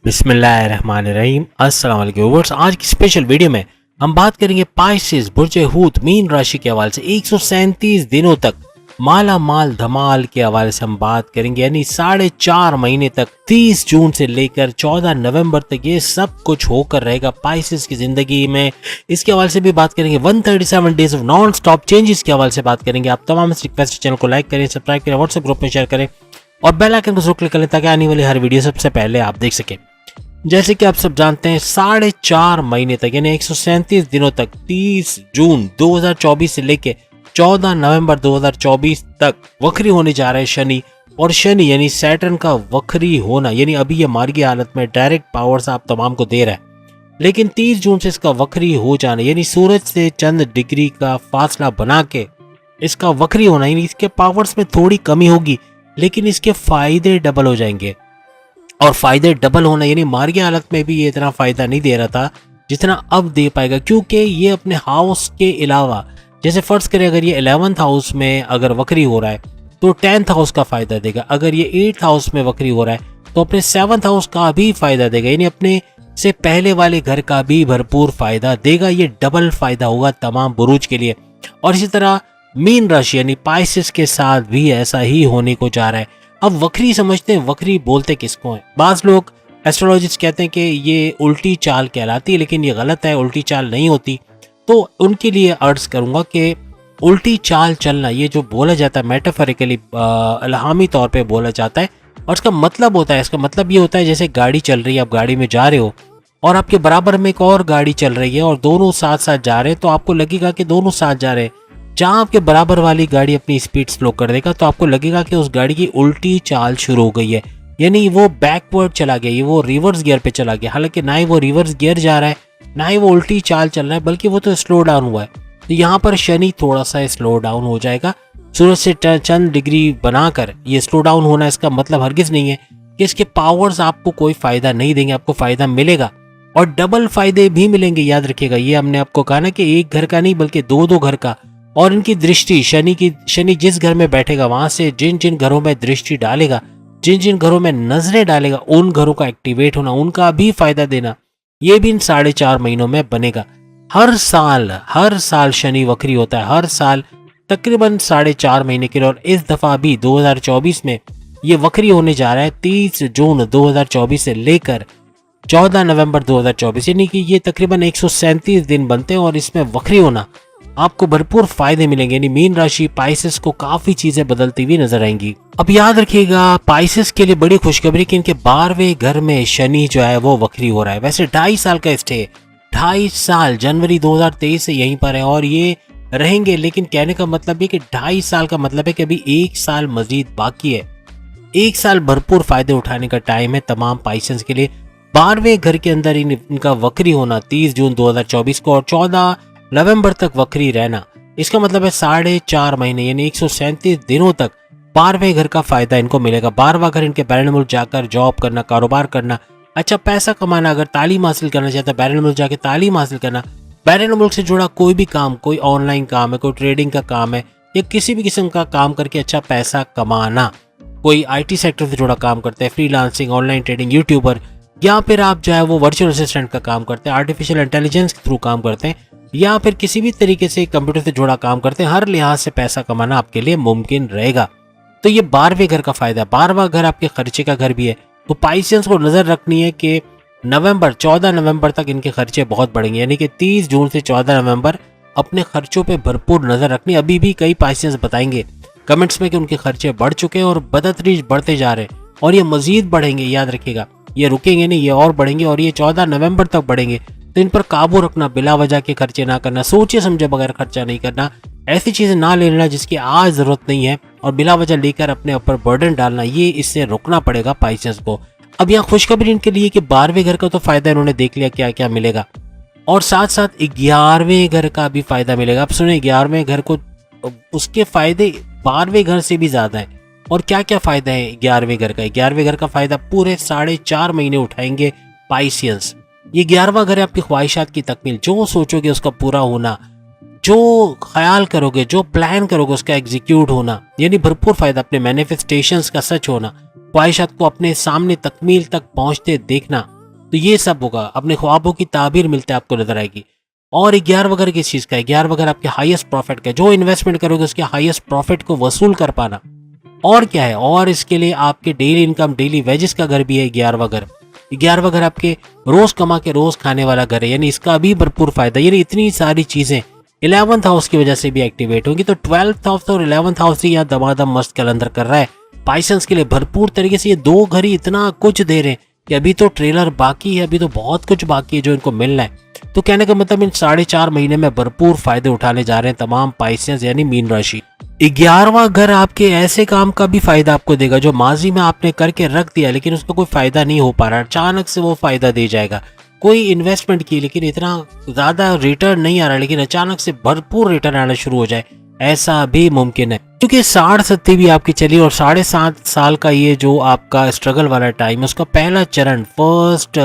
बिस्मिल्लाहिर्रहमानिर्रहीम। अस्सलाम वालेकुम व्यूअर्स। आज की स्पेशल वीडियो में हम बात करेंगे पाइसेस बुर्ज हूत मीन राशि के हवाले से 137 दिनों तक माला माल धमाल के हवाले से हम बात करेंगे, यानी 4.5 महीने तक 30 जून से लेकर 14 नवंबर तक ये सब कुछ होकर रहेगा पाइसेस की जिंदगी में। इसके हवाले से भी बात करेंगे। 137 days of non stop changes के हवाले से बात करेंगे। आप तमाम रिक्वेस्ट चैनल को लाइक करें, सब्सक्राइब करें, व्हाट्सएप ग्रुप में शेयर करें और बेल आइकन को जरूर क्लिक करें ताकि आने वाली हर वीडियो सबसे पहले आप देख सकें। जैसे कि आप सब जानते हैं 4.5 महीने तक यानी 137 दिनों तक 30 जून 2024 से लेके 14 नवंबर 2024 तक वक्री होने जा रहे हैं शनि। और शनि यानी सैटर्न का वक्री होना, यानी अभी ये मार्गी हालत में डायरेक्ट पावर्स आप तमाम को दे रहा है, लेकिन 30 जून से इसका वक्री हो जाना यानी सूरज से चंद डिग्री का फासला बना के इसका वक्री होना, यानी इसके पावर्स में थोड़ी कमी होगी लेकिन इसके फायदे डबल हो जाएंगे। और फायदे डबल होना यानी मार्गी हालत में भी ये इतना फायदा नहीं दे रहा था जितना अब दे पाएगा, क्योंकि ये अपने हाउस के अलावा, जैसे फर्ज करें अगर ये 11th हाउस में अगर वक्री हो रहा है तो 10th हाउस का फायदा देगा। अगर ये 8th हाउस में वक्री हो रहा है तो अपने 7th हाउस का भी फायदा देगा, यानी अपने से पहले वाले घर का भी भरपूर फायदा देगा। ये डबल फायदा होगा तमाम बुरूज के लिए। और इसी तरह मीन राशि यानी पाइसेस के साथ भी ऐसा ही होने को जा रहा है। अब वक्री समझते हैं, वक्री बोलते किसको है? बाज लोग एस्ट्रोलॉजिस्ट कहते हैं कि ये उल्टी चाल कहलाती है, लेकिन ये गलत है, उल्टी चाल नहीं होती। तो उनके लिए अर्ज करूंगा कि उल्टी चाल चलना ये जो बोला जाता है मेटाफोरिकली, इल्हामी तौर पे बोला जाता है, और इसका मतलब होता है, इसका मतलब ये होता है जैसे गाड़ी चल रही है, आप गाड़ी में जा रहे हो और आपके बराबर में एक और गाड़ी चल रही है और दोनों साथ साथ जा रहे हैं, तो आपको लगेगा कि दोनों साथ जा रहे हैं। जहां आपके बराबर वाली गाड़ी अपनी स्पीड स्लो कर देगा तो आपको लगेगा कि उस गाड़ी की उल्टी चाल शुरू हो गई है, यानी वो बैकवर्ड चला गया, ये वो रिवर्स गियर पे चला गया। हालांकि ना ही वो रिवर्स गियर जा रहा है ना ही वो उल्टी चाल चल रहा है, बल्कि वो तो स्लो डाउन हुआ है। तो यहाँ पर शनि थोड़ा सा स्लो डाउन हो जाएगा। सूरज से चंद डिग्री बनाकर ये स्लो डाउन होना, इसका मतलब हरगिज नहीं है कि इसके पावर्स आपको कोई फायदा नहीं देंगे, आपको फायदा मिलेगा और डबल फायदे भी मिलेंगे। याद रखिएगा, ये हमने आपको कहा ना कि एक घर का नहीं बल्कि दो दो घर का। और इनकी दृष्टि शनि जिस घर में बैठेगा वहां से जिन जिन घरों में दृष्टि डालेगा, जिन जिन घरों में नजरें डालेगा, उन घरों का एक्टिवेट होना, उनका भी फायदा देना, ये भी इन 4.5 महीनों में बनेगा। हर साल शनि वक्री होता है, हर साल तकरीबन 4.5 महीने के लिए। और इस दफा भी 2024 में ये वक्री होने जा रहा है 30 जून 2024 से लेकर 14 नवंबर 2024, यानी कि ये तकरीबन 137 दिन बनते हैं और इसमें वक्री होना आपको भरपूर फायदे मिलेंगे। यानी मीन राशि पाइसेस को काफी चीजें बदलती हुई नजर आएंगी। अब याद रखिएगा पाइसेस के लिए बड़ी खुशखबरी कि इनके 12वें घर में शनि जो है वो वक्री हो रहा है। वैसे 2.5 साल का स्टे, 2.5 साल जनवरी 2023 से यहीं पर है और ये रहेंगे, लेकिन कहने का मतलब ये कि 2.5 साल का मतलब है कि अभी 1 साल मजीद बाकी है। 1 साल भरपूर फायदे उठाने का टाइम है तमाम पाइसेस के लिए। 12वें घर के अंदर इनका वक्री होना 30 जून 2024 को और 14 नवंबर तक वक्री रहना, इसका मतलब है 4.5 महीने यानी 137 दिनों तक 12वें घर का फायदा इनको मिलेगा। 12वां घर इनके बैरन मुल्क जाकर जॉब करना, कारोबार करना, अच्छा पैसा कमाना, अगर तालीम हासिल करना चाहता है बैरन मुल्क जाके तालीम हासिल करना, बैरन मुल्क से जुड़ा कोई भी काम, कोई ऑनलाइन काम है, कोई ट्रेडिंग का काम है या किसी भी किस्म का काम करके अच्छा पैसा कमाना, कोई IT सेक्टर से जुड़ा काम करते हैं, फ्रीलांसिंग, ऑनलाइन ट्रेडिंग, यूट्यूबर, या फिर आप जो है वो वर्चुअल असिस्टेंट का काम करते हैं, आर्टिफिशियल इंटेलिजेंस के थ्रू काम करते हैं, या फिर किसी भी तरीके से कंप्यूटर से जुड़ा काम करते हैं, हर लिहाज से पैसा कमाना आपके लिए मुमकिन रहेगा। तो ये 12वें घर का फायदा। 12वां घर आपके खर्चे का घर भी है, तो पाइसेंस को नजर रखनी है कि 14 नवंबर तक इनके खर्चे बहुत बढ़ेंगे, यानी कि 30 जून से 14 नवंबर अपने खर्चों पे भरपूर नजर रखनी। अभी भी कई पाइसेंस बताएंगे कमेंट्स में कि उनके खर्चे बढ़ चुके हैं और बदतरीज बढ़ते जा रहे हैं और ये मजीद बढ़ेंगे। याद रखिएगा, ये रुकेंगे नहीं, ये और बढ़ेंगे और ये 14 नवंबर तक बढ़ेंगे। तो इन पर काबू रखना, बिला वजह के खर्चे ना करना, सोचे समझे बगैर खर्चा नहीं करना, ऐसी चीजें ना ले लेना जिसकी आज जरूरत नहीं है और बिला वजह लेकर अपने ऊपर बर्डन डालना, ये इससे रुकना पड़ेगा पाइसेंस को। अब यहाँ खुशखबरी इनके लिए कि 12वें घर का तो फायदा इन्होंने देख लिया क्या क्या मिलेगा, और साथ साथ 11वें घर का भी फायदा मिलेगा। अब सुने, 11वें घर को उसके फायदे 12वें घर से भी ज्यादा है। और क्या क्या फायदा है 11वें घर का? 11वें घर का फायदा पूरे 4.5 महीने उठाएंगे पाइसियंस। ये 11वां घर है आपकी ख्वाहिशात की तकमील, जो सोचोगे उसका पूरा होना, जो ख्याल करोगे, जो प्लान करोगे उसका एग्जीक्यूट होना, यानी भरपूर फायदा। अपने मैनिफेस्टेशंस का सच होना, ख्वाहिशात को अपने सामने तकमील तक पहुंचते देखना, तो ये सब होगा, अपने ख्वाबों की ताबीर मिलते आपको नजर आएगी। और 11 वगैरह किस चीज़ का है, 11 वगैरह आपके हाईएस्ट प्रॉफिट का है, जो इन्वेस्टमेंट करोगे उसके हाईएस्ट प्रॉफिट को वसूल कर पाना। और क्या है, और इसके लिए आपके डेली इनकम, डेली वेजेस का घर भी है 11 घर। 11 घर आपके रोज कमा के रोज खाने वाला घर है, यानी इसका भी भरपूर फायदा। यानी इतनी सारी चीजें 11th हाउस की वजह से भी एक्टिवेट होंगी। तो 12th हाउस और 11th हाउस ही यहाँ दमादम मस्त कैलेंडर कर रहा है पाइसेंस के लिए भरपूर तरीके से। ये दो घर ही इतना कुछ दे रहे हैं कि अभी तो ट्रेलर बाकी है, अभी तो बहुत कुछ बाकी है जो इनको मिलना है। तो कहने का मतलब इन 4.5 महीने में भरपूर फायदे उठाने जा रहे हैं तमाम पाइसेंस यानी मीन राशि। 11वां घर आपके ऐसे काम का भी फायदा आपको देगा जो माजी में आपने करके रख दिया लेकिन उसका कोई फायदा नहीं हो पा रहा, अचानक से वो फायदा दे जाएगा। कोई इन्वेस्टमेंट की लेकिन इतना ज्यादा रिटर्न नहीं आ रहा, लेकिन अचानक से भरपूर रिटर्न आना शुरू हो जाए, ऐसा भी मुमकिन है। क्योंकि 60-70 भी आपकी चली और 7.5 साल का ये जो आपका स्ट्रगल वाला टाइम है उसका पहला चरण, फर्स्ट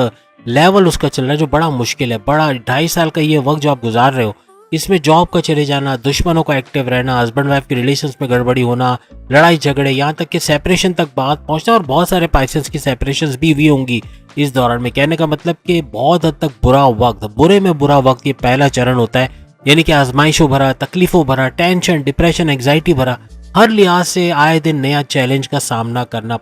लेवल उसका चल रहा है जो बड़ा मुश्किल है। बड़ा 2.5 साल का ये वक्त जो आप गुजार रहे हो, इसमें जॉब का चले जाना, दुश्मनों का एक्टिव रहना, हस्बैंड वाइफ के रिलेशंस में गड़बड़ी होना, लड़ाई झगड़े, यहाँ तक कि सेपरेशन तक बात पहुंचना, और बहुत सारे पाइसेंस की सेपरेशंस भी हुई होंगी इस दौरान में। कहने का मतलब कि बहुत हद तक बुरा वक्त, बुरे में बुरा वक्त ये पहला चरण होता है। यानी कि आजमाइशों भरा, तकलीफों भरा, टेंशन, डिप्रेशन, एंग्जाइटी भरा, हर लिहाज से आए दिन नया चैलेंज का सामना करना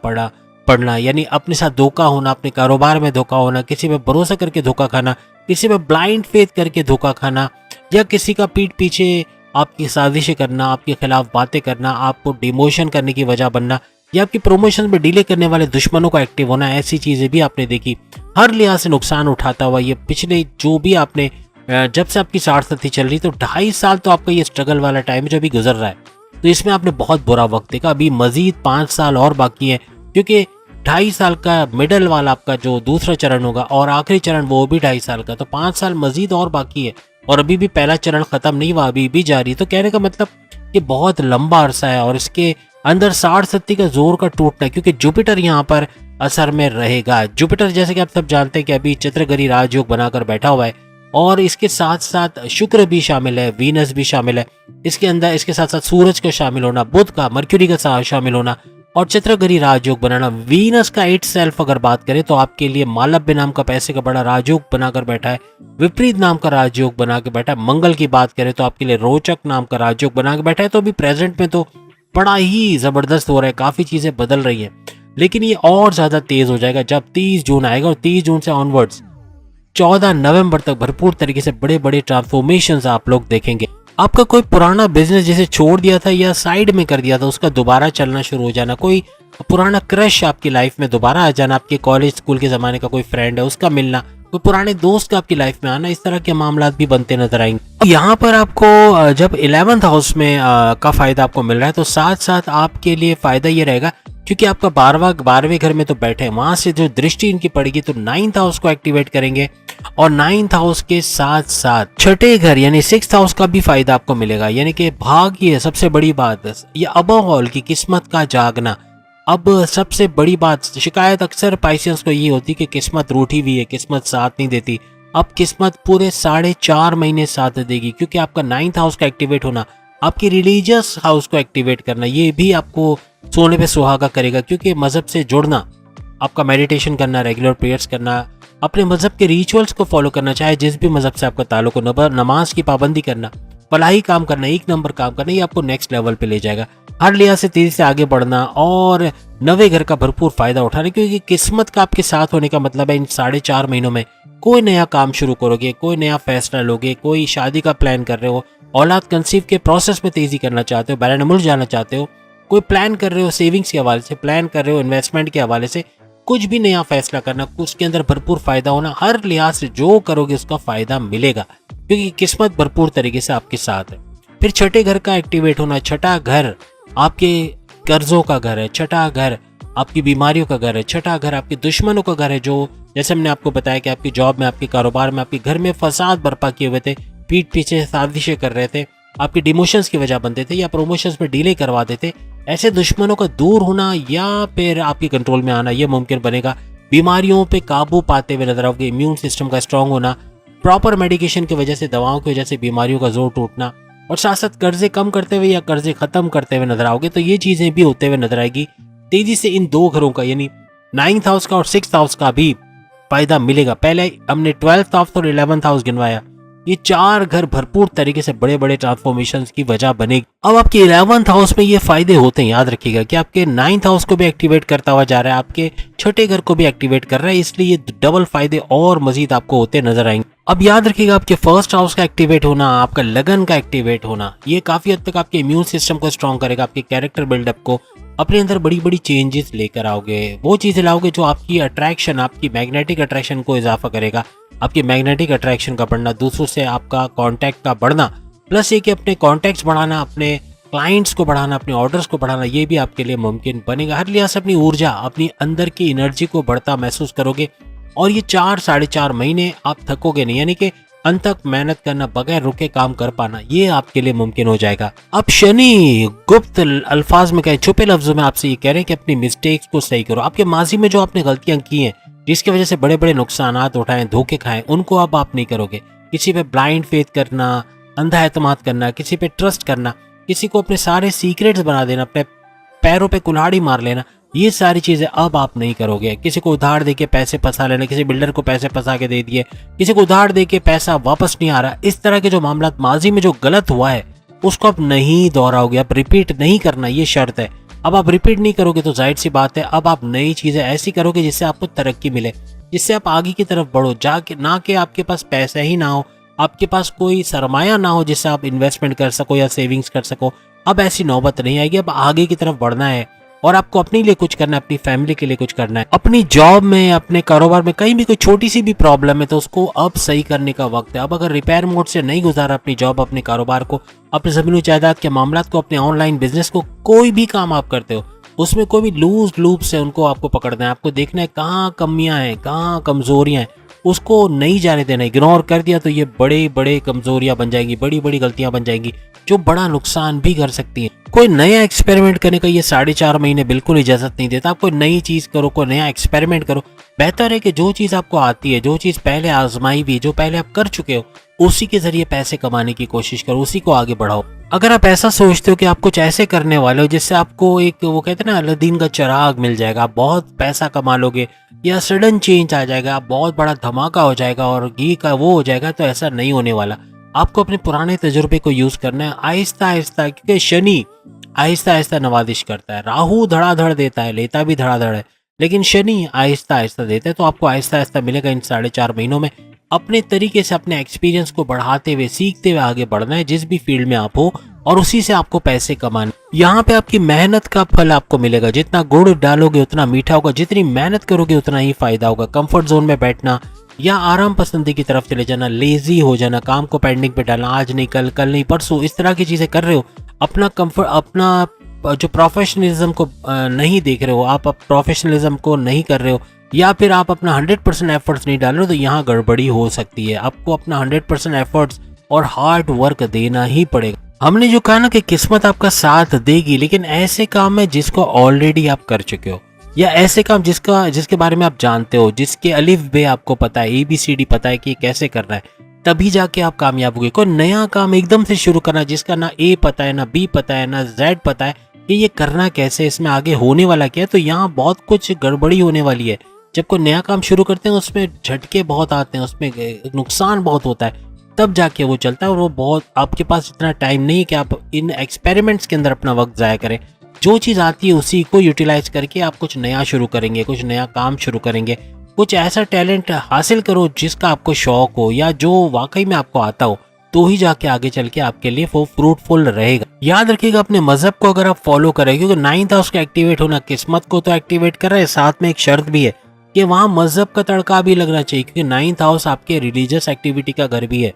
पड़ना। यानी अपने साथ धोखा होना, अपने कारोबार में धोखा होना, किसी पे भरोसा करके धोखा खाना, किसी पे ब्लाइंड फेथ करके धोखा खाना, या किसी का पीठ पीछे आपकी साजिशें करना, आपके खिलाफ बातें करना, आपको डिमोशन करने की वजह बनना, या आपकी प्रमोशन में डिले करने वाले दुश्मनों का एक्टिव होना, ऐसी चीजें भी आपने देखी। हर लिहाज से नुकसान उठाता हुआ ये पिछले जो भी आपने जब से आपकी 60 चल रही, तो 2.5 साल तो आपका ये स्ट्रगल वाला टाइम है जो अभी गुजर रहा है। तो इसमें आपने बहुत बुरा वक्त देखा। अभी मजीद 5 साल और बाकी है, क्योंकि 2.5 साल का मिडल वाला आपका जो दूसरा चरण होगा और आखिरी चरण वो भी 2.5 साल का, तो 5 साल मजीद और बाकी है। और अभी भी पहला चरण खत्म नहीं हुआ, अभी भी जारी। तो कहने का मतलब ये बहुत लंबा अरसा है और इसके अंदर 60-70 का जोर का टूटना है, क्योंकि जुपिटर यहाँ पर असर में रहेगा। जुपिटर जैसे कि आप सब जानते हैं कि अभी चित्रगरी राजयोग बनाकर बैठा हुआ है, और इसके साथ साथ शुक्र भी शामिल है, वीनस भी शामिल है इसके अंदर, इसके साथ साथ सूरज का शामिल होना, बुध का, मर्क्यूरी का शामिल होना, और चित्रगरी राजयोग बनाना। वीनस का इट सेल्फ अगर बात करें तो आपके लिए मालव्य नाम का पैसे का बड़ा राजयोग बनाकर बैठा है, विपरीत नाम का राजयोग बना के बैठा है। मंगल की बात करें तो आपके लिए रोचक नाम का राजयोग बना के बैठा है। तो अभी प्रेजेंट में तो बड़ा ही जबरदस्त हो रहा है, काफी चीजें बदल रही हैं, लेकिन ये और ज्यादा तेज हो जाएगा जब 30 जून आएगा, और 30 जून से ऑनवर्ड्स 14 नवंबर तक भरपूर तरीके से बड़े बड़े ट्रांसफॉर्मेशंस आप लोग देखेंगे। आपका कोई पुराना बिजनेस जिसे छोड़ दिया था या साइड में कर दिया था, उसका दोबारा चलना शुरू हो जाना, कोई पुराना क्रश आपकी लाइफ में दोबारा आ जाना, आपके कॉलेज स्कूल के जमाने का कोई फ्रेंड है उसका मिलना, कोई पुराने दोस्त का आपकी लाइफ में आना, इस तरह के मामला भी बनते नजर आएंगे। यहाँ पर आपको जब 11th हाउस में का फायदा आपको मिल रहा है, तो साथ साथ आपके लिए फायदा ये रहेगा क्योंकि आपका 12वें घर में तो बैठे हैं, वहां से जो दृष्टि इनकी पड़ेगी तो 9th हाउस को एक्टिवेट करेंगे, और 9th हाउस के साथ साथ छठे घर यानी 6th हाउस का भी फायदा आपको मिलेगा। यानी कि भाग्य, सबसे बड़ी बात ये अबोहल की किस्मत का जागना। अब सबसे बड़ी बात, शिकायत अक्सर पाइसेंस को ये होती कि किस्मत रूठी हुई है, किस्मत साथ नहीं देती। अब किस्मत पूरे 4.5 महीने साथ देगी, क्योंकि आपका 9th हाउस का एक्टिवेट होना, आपकी रिलीजियस हाउस को एक्टिवेट करना, ये भी आपको सोने पे सुहागा करेगा। क्योंकि मजहब से जुड़ना, आपका मेडिटेशन करना, रेगुलर प्रेयर्स करना, अपने मजहब के रिचुअल्स को फॉलो करना, चाहे जिस भी मजहब से आपका ताल्लुक हो, नमाज की पाबंदी करना, फलाही काम करना, 1 नंबर काम करना, ये आपको नेक्स्ट लेवल पे ले जाएगा। हर लिहाज से तेजी से आगे बढ़ना और 9वें घर का भरपूर फायदा उठाना, क्योंकि किस्मत का आपके साथ होने का मतलब है इन 4.5 महीनों में कोई नया काम शुरू करोगे, कोई नया फैसला लोगे, कोई शादी का प्लान कर रहे हो, औलाद कंसीव के प्रोसेस में तेजी करना चाहते हो, बैरन मुल्क जाना चाहते हो, कोई प्लान कर रहे हो, सेविंग्स के हवाले से प्लान कर रहे हो, इन्वेस्टमेंट के हवाले से कुछ भी नया फैसला करना, उसके अंदर भरपूर फायदा होना, हर लिहाज से जो करोगे उसका फायदा मिलेगा, क्योंकि किस्मत भरपूर तरीके से आपके साथ है। फिर छठे घर का एक्टिवेट होना, छठा घर आपके कर्जों का घर है, छठा घर आपकी बीमारियों का घर है, छठा घर आपके दुश्मनों का घर है, जो जैसे हमने आपको बताया कि आपकी जॉब में, आपके कारोबार में, आपके घर में फसाद बर्पा किए हुए थे, पीठ पीछे साजिशें कर रहे थे, आपके डिमोशंस की वजह बनते थे या प्रमोशंस में डिले करवा देते, ऐसे दुश्मनों का दूर होना या फिर आपके कंट्रोल में आना ये मुमकिन बनेगा। बीमारियों पे काबू पाते हुए नजर आओगे, इम्यून सिस्टम का स्ट्रांग होना, प्रॉपर मेडिकेशन की वजह से, दवाओं की वजह से बीमारियों का जोर टूटना, और साथ साथ कर्जे कम करते हुए या कर्जे खत्म करते हुए नजर आओगे। तो ये चीजें भी होते हुए नजर आएगी तेजी से इन 2 घरों का, यानी 9th हाउस का और 6th हाउस का भी फायदा मिलेगा। पहले हमने 12th हाउस और 11th हाउस गिनवाया, ये 4 घर भरपूर तरीके से बड़े बड़े ट्रांसफॉर्मेशन की वजह बनेगी। अब आपके 11th हाउस में ये फायदे होते हैं, याद रखिएगा कि आपके 9th हाउस को भी एक्टिवेट करता हुआ जा रहा है, आपके छठे घर को भी एक्टिवेट कर रहा है, इसलिए ये डबल फायदे और मजीद आपको होते नजर आएंगे। अब याद रखिएगा आपके फर्स्ट हाउस का एक्टिवेट होना, आपका लगन का एक्टिवेट होना, ये काफी हद तक आपके इम्यून सिस्टम को स्ट्रॉन्ग करेगा, आपके कैरेक्टर बिल्डअप को, अपने अंदर बड़ी बड़ी चेंजेस लेकर आओगे, वो चीजें लाओगे जो आपकी अट्रैक्शन, आपकी मैग्नेटिक अट्रैक्शन को इजाफा करेगा। आपकी मैग्नेटिक अट्रैक्शन का बढ़ना, दूसरों से आपका कांटेक्ट का बढ़ना, प्लस ये कि अपने कॉन्टैक्ट्स बढ़ाना, अपने क्लाइंट्स को बढ़ाना, अपने ऑर्डर्स को बढ़ाना, ये भी आपके लिए मुमकिन बनेगा। हर लिहाज से अपनी ऊर्जा, अपनी अंदर की एनर्जी को बढ़ता महसूस करोगे और ये 4-4.5 महीने आप थकोगे नहीं, यानी कि अंत तक मेहनत करना, बगैर रुके काम कर पाना, ये आपके लिए मुमकिन हो जाएगा। अब शनि गुप्त अल्फाज में कहे, छुपे लफ्जों में आपसे ये कह रहे हैं कि अपनी मिस्टेक्स को सही करो। आपके माजी में जो आपने गलतियां की हैं, जिसकी वजह से बड़े बड़े नुकसानात उठाए, धोखे खाए, उनको अब आप नहीं करोगे। किसी पे ब्लाइंड फेथ करना, अंधा एतमाद करना, किसी पे ट्रस्ट करना, किसी को अपने सारे सीक्रेट्स बना देना, अपने पैरों पे कुल्हाड़ी मार लेना, ये सारी चीजें अब आप नहीं करोगे। किसी को उधार देके पैसे फंसा लेना, किसी बिल्डर को पैसे फंसा के दे दिए, किसी को उधार देके पैसा वापस नहीं आ रहा, इस तरह के जो मामला माजी में जो गलत हुआ है उसको आप नहीं दोहराओगे, आप रिपीट नहीं करना, ये शर्त है। अब आप रिपीट नहीं करोगे तो जाहिर सी बात है अब आप नई चीजें ऐसी करोगे जिससे आपको तरक्की मिले, जिससे आप आगे की तरफ बढ़ो, जाके ना कि आपके पास पैसा ही ना हो, आपके पास कोई सरमाया ना हो जिससे आप इन्वेस्टमेंट कर सको या सेविंग्स कर सको। अब ऐसी नौबत नहीं आएगी, अब आगे की तरफ बढ़ना है और आपको अपने लिए कुछ करना है, अपनी फैमिली के लिए कुछ करना है। अपनी जॉब में, अपने कारोबार में कहीं भी कोई छोटी सी भी प्रॉब्लम है तो उसको अब सही करने का वक्त है। अब अगर रिपेयर मोड से नहीं गुजारा अपनी जॉब, अपने कारोबार को, अपने ज़मीन जायदाद के मामलात को, अपने ऑनलाइन बिजनेस को, कोई भी काम आप करते हो उसमें कोई भी लूज लूप्स है उनको आपको पकड़ना है, आपको देखना है कहाँ कमियां हैं, कहाँ कमजोरियां हैं, उसको नहीं जाने देना। इग्नोर कर दिया तो ये बड़े बड़े कमजोरियां बन जाएंगी, बड़ी बड़ी गलतियां बन जाएंगी जो बड़ा नुकसान भी कर सकती हैं। कोई नया एक्सपेरिमेंट करने का ये 4.5 महीने बिल्कुल इजाजत नहीं देता। आप कोई नई चीज करो, कोई नया एक्सपेरिमेंट करो। बेहतर है कि जो चीज आपको आती है, जो चीज पहले आजमाई हुई, जो पहले आप कर चुके हो, उसी के जरिए पैसे कमाने की कोशिश करो, उसी को आगे बढ़ाओ। अगर आप ऐसा सोचते हो कि आप कुछ ऐसे करने वाले हो जिससे आपको एक, वो कहते हैं ना, अलादीन का चिराग मिल जाएगा, आप बहुत पैसा कमा लोगे या सडन चेंज आ जाएगा, आप बहुत बड़ा धमाका हो जाएगा और घी का वो हो जाएगा, तो ऐसा नहीं होने वाला। आपको अपने पुराने तजुर्बे को यूज करना है आहिस्ता आहिस्ता, क्योंकि शनि आहिस्ता आहिस्ता नवाजिश करता है। राहु धड़ाधड़ देता है, लेता भी धड़ाधड़ है, लेकिन शनि आहिस्ता आहिस्ता देता है। तो आपको आहिस्ता आहिस्ता मिलेगा इन 4.5 महीनों में। अपने तरीके से अपने एक्सपीरियंस को बढ़ाते हुए, सीखते हुए आगे बढ़ना है जिस भी फील्ड में आप हो, और उसी से आपको पैसे कमाने। यहाँ पे आपकी मेहनत का फल आपको मिलेगा। जितना गुड़ डालोगे उतना मीठा होगा, जितनी मेहनत करोगे उतना ही फायदा होगा। कंफर्ट जोन में बैठना या आराम पसंदी की तरफ चले जाना, लेजी हो जाना, काम को पेंडिंग पे डालना, आज नहीं कल, कल नहीं परसों, इस तरह की चीजें कर रहे हो, अपना कंफर्ट, अपना जो प्रोफेशनलिज्म को नहीं देख रहे हो, आप प्रोफेशनलिज्म को नहीं कर रहे हो, या फिर आप अपना 100% एफर्ट्स नहीं डाल रहे हो, तो यहाँ गड़बड़ी हो सकती है। आपको अपना 100% एफर्ट्स और हार्ड वर्क देना ही पड़ेगा। हमने जो कहा ना कि किस्मत आपका साथ देगी, लेकिन ऐसे काम है जिसको ऑलरेडी आप कर चुके हो, या ऐसे काम जिसके बारे में आप जानते हो, जिसके अलिफ बे आपको पता है, ABCD पता है कि कैसे करना है, तभी जाके आप कामयाब होगे। कोई नया काम एकदम से शुरू करना जिसका ना A पता है, ना B पता है, ना Z पता है कि ये करना कैसे, इसमें आगे होने वाला क्या है, तो यहाँ बहुत कुछ गड़बड़ी होने वाली है। जब कोई नया काम शुरू करते हैं उसमें झटके बहुत आते हैं, उसमें नुकसान बहुत होता है, तब जाके वो चलता है। और वो बहुत, आपके पास इतना टाइम नहीं है कि आप इन एक्सपेरिमेंट्स के अंदर अपना वक्त ज़ाया करें। जो चीज़ आती है उसी को यूटिलाइज करके आप कुछ नया शुरू करेंगे, कुछ नया काम शुरू करेंगे, कुछ ऐसा टैलेंट हासिल करो जिसका आपको शौक हो या जो वाकई में आपको आता हो, तो ही जाके आगे चल के आपके लिए वो फ्रूटफुल रहेगा। याद रखिएगा अपने मजहब को अगर आप फॉलो करें, क्योंकि 9th हाउस का एक्टिवेट होना किस्मत को तो एक्टिवेट कर रहा है, साथ में एक शर्त भी है कि वहाँ मजहब का तड़का भी लगना चाहिए, क्योंकि 9th हाउस आपके रिलीजियस एक्टिविटी का घर भी है,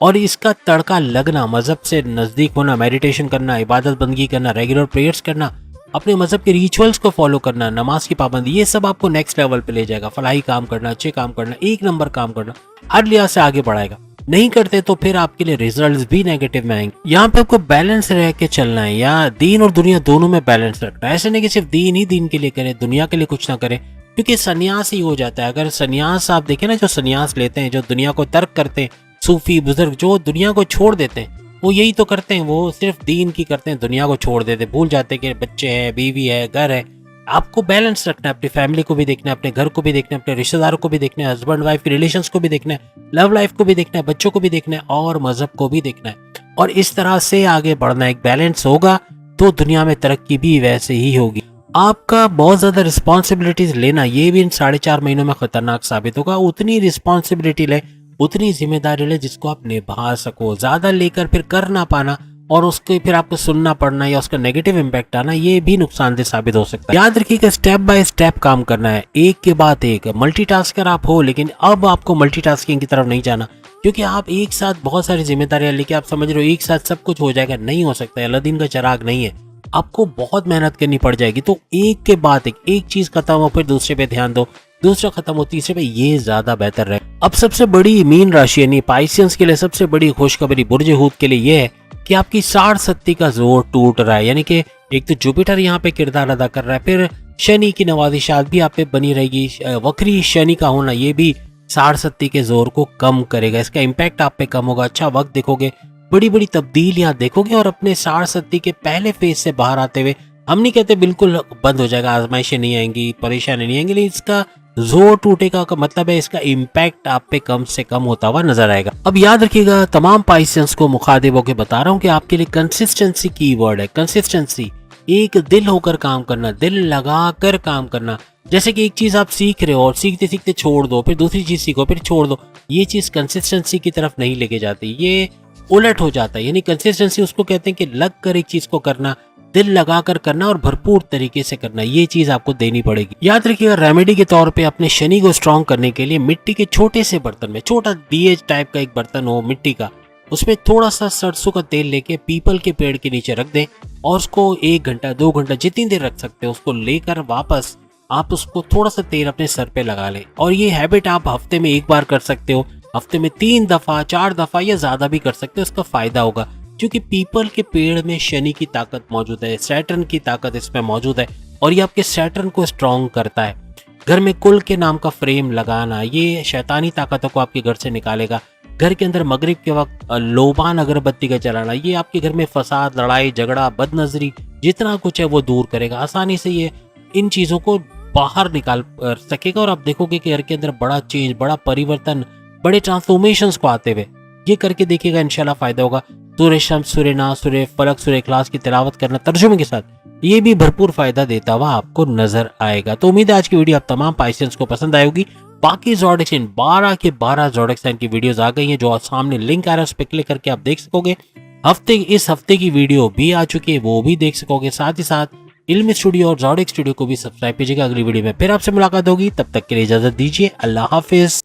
और इसका तड़का लगना, मजहब से नजदीक होना, मेडिटेशन करना, इबादत बंदगी करना, रेगुलर प्रेयर्स करना, अपने मजहब के रिचुअल्स को फॉलो करना, नमाज की पाबंदी, ये सब आपको नेक्स्ट लेवल पे ले जाएगा। फलाही काम करना, अच्छे काम करना, एक नंबर काम करना, हर लिहाज से आगे बढ़ाएगा। नहीं करते तो फिर आपके लिए रिजल्ट्स भी नेगेटिव में आएंगे। यहाँ पे आपको बैलेंस रह के चलना है, या दीन और दुनिया दोनों में बैलेंस रखना है। ऐसे नहीं कि सिर्फ दीन ही दीन के लिए करें, दुनिया के लिए कुछ ना करें, क्योंकि सन्यास ही हो जाता है। अगर सन्यास आप देखें ना, जो सन्यास लेते हैं, जो दुनिया को तर्क करते हैं, सूफी बुजुर्ग जो दुनिया को छोड़ देते हैं, वो यही तो करते हैं। वो सिर्फ दीन की करते हैं, दुनिया को छोड़ देते, भूल जाते हैं कि बच्चे हैं, बीवी है, घर है। आपको बैलेंस रखना है, अपनी फैमिली को भी देखना है, अपने घर को भी देखना है, अपने रिश्तेदारों को भी देखना है, हस्बैंड वाइफ के रिलेशंस को भी देखना है, लव लाइफ को भी देखना है, बच्चों को भी देखना है और मजहब को भी देखना है। और इस तरह से आगे बढ़ना, एक बैलेंस होगा तो दुनिया में तरक्की भी वैसे ही होगी। आपका बहुत ज्यादा रिस्पॉन्सिबिलिटीज लेना ये भी इन 4.5 महीनों में खतरनाक साबित होगा। उतनी रिस्पॉन्सिबिलिटी ले, उतनी जिम्मेदारी ले जिसको आप निभा सको। ज्यादा लेकर फिर कर ना पाना और उसके फिर आपको सुनना पड़ना या उसका नेगेटिव इम्पैक्ट आना, ये भी नुकसानदेह साबित हो सकता है। याद रखिएगा, स्टेप बाय स्टेप काम करना है, एक के बाद एक। मल्टीटास्कर आप हो, लेकिन अब आपको मल्टीटास्किंग की तरफ नहीं जाना, क्योंकि आप एक साथ बहुत सारी जिम्मेदारियां लेके आप समझ रहे हो एक साथ सब कुछ हो जाएगा, नहीं हो सकता। अलादीन का चिराग नहीं है, आपको बहुत मेहनत करनी पड़ जाएगी। तो एक के बाद एक चीज खत्म हो फिर दूसरे पे ध्यान दो, दूसरा खत्म हो तीसरे पे, ये ज्यादा बेहतर रहे। अब सबसे बड़ी मीन राशि यानी पाइसियंस के लिए सबसे बड़ी खुशखबरी बुर्ज हूत के लिए ये है कि आपकी 60 का जोर टूट रहा है। यानी कि एक तो जुपिटर यहाँ पे किरदार अदा कर रहा है, फिर शनि की नवाजिशात भी आप पे बनी रहेगी। वक्री शनि का होना ये भी 60 के जोर को कम करेगा, इसका इम्पैक्ट आप पे कम होगा। अच्छा वक्त देखोगे, बड़ी बड़ी तब्दीलियां देखोगे और अपने 60 के पहले फेज से बाहर आते हुए, हम नहीं कहते बिल्कुल बंद हो जाएगा, आजमाइशें नहीं आएंगी, परेशानी नहीं आएंगी, लेकिन इसका जोर टूटेगा का मतलब है इसका इम्पैक्ट आप पे कम से कम होता हुआ नजर आएगा। अब याद रखिएगा, तमाम पाइसेंस को मुखातिब होकर बता रहा हूँ कि आपके लिए कंसिस्टेंसी की वर्ड है। कंसिस्टेंसी, एक दिल होकर काम करना, दिल लगा कर काम करना। जैसे कि एक चीज आप सीख रहे हो और सीखते सीखते छोड़ दो, फिर दूसरी चीज सीखो फिर छोड़ दो, ये चीज कंसिस्टेंसी की तरफ नहीं लेके जाती, ये उलट हो जाता है। यानी कंसिस्टेंसी उसको कहते हैं कि लग कर एक चीज को करना, दिल लगाकर करना और भरपूर तरीके से करना, ये चीज आपको देनी पड़ेगी। याद रखिएगा, रेमेडी के तौर पे अपने शनि को स्ट्रॉन्ग करने के लिए मिट्टी के छोटे से बर्तन में, छोटा दिए टाइप का एक बर्तन हो मिट्टी का, उसमें थोड़ा सा सरसों का तेल लेके पीपल के पेड़ के नीचे रख दें और उसको 1 घंटा 2 घंटा जितनी देर रख सकते हो उसको लेकर वापस आप उसको थोड़ा सा तेल अपने सर पे लगा लें। और ये हैबिट आप हफ्ते में 1 बार कर सकते हो, हफ्ते में 3 दफा 4 दफा या ज्यादा भी कर सकते हो। इसका फायदा होगा क्योंकि पीपल के पेड़ में शनि की ताकत मौजूद है, सैटर्न की ताकत इसमें मौजूद है और ये आपके सैटर्न को स्ट्रॉन्ग करता है। घर में कुल के नाम का फ्रेम लगाना, ये शैतानी ताकतों को आपके घर से निकालेगा। घर के अंदर मगरिब के वक्त लोबान अगरबत्ती का जलाना, ये आपके घर में फसाद, लड़ाई झगड़ा, बदनजरी जितना कुछ है वो दूर करेगा। आसानी से ये इन चीजों को बाहर निकाल सकेगा और आप देखोगे कि घर के अंदर बड़ा चेंज, बड़ा परिवर्तन, बड़े ट्रांसफॉर्मेशंस को आते हुए। ये करके देखिएगा, इंशाल्लाह फायदा होगा। सूर्य शम्स, सूर्य नास, सूर्य फलक, सूर्य इखलास की तिलावत करना तर्जुमे के साथ, ये भी भरपूर फायदा देता हुआ आपको नजर आएगा। तो उम्मीद है आज की वीडियो आप तमाम पाइसेंस को पसंद आएगी। बाकी ज़ोडिएक साइन 12 के 12 ज़ोडिएक साइन की वीडियोस आ गई हैं, जो सामने लिंक आ रहा है उस पर क्लिक करके आप देख सकोगे। इस हफ्ते की वीडियो भी आ चुकी है, वो भी देख सकोगे। साथ ही साथ इल्मी स्टूडियो और ज़ोडिएक स्टूडियो को भी सब्सक्राइब कीजिएगा। अगली वीडियो में फिर आपसे मुलाकात होगी, तब तक के लिए इजाजत दीजिए। अल्लाह हाफिज।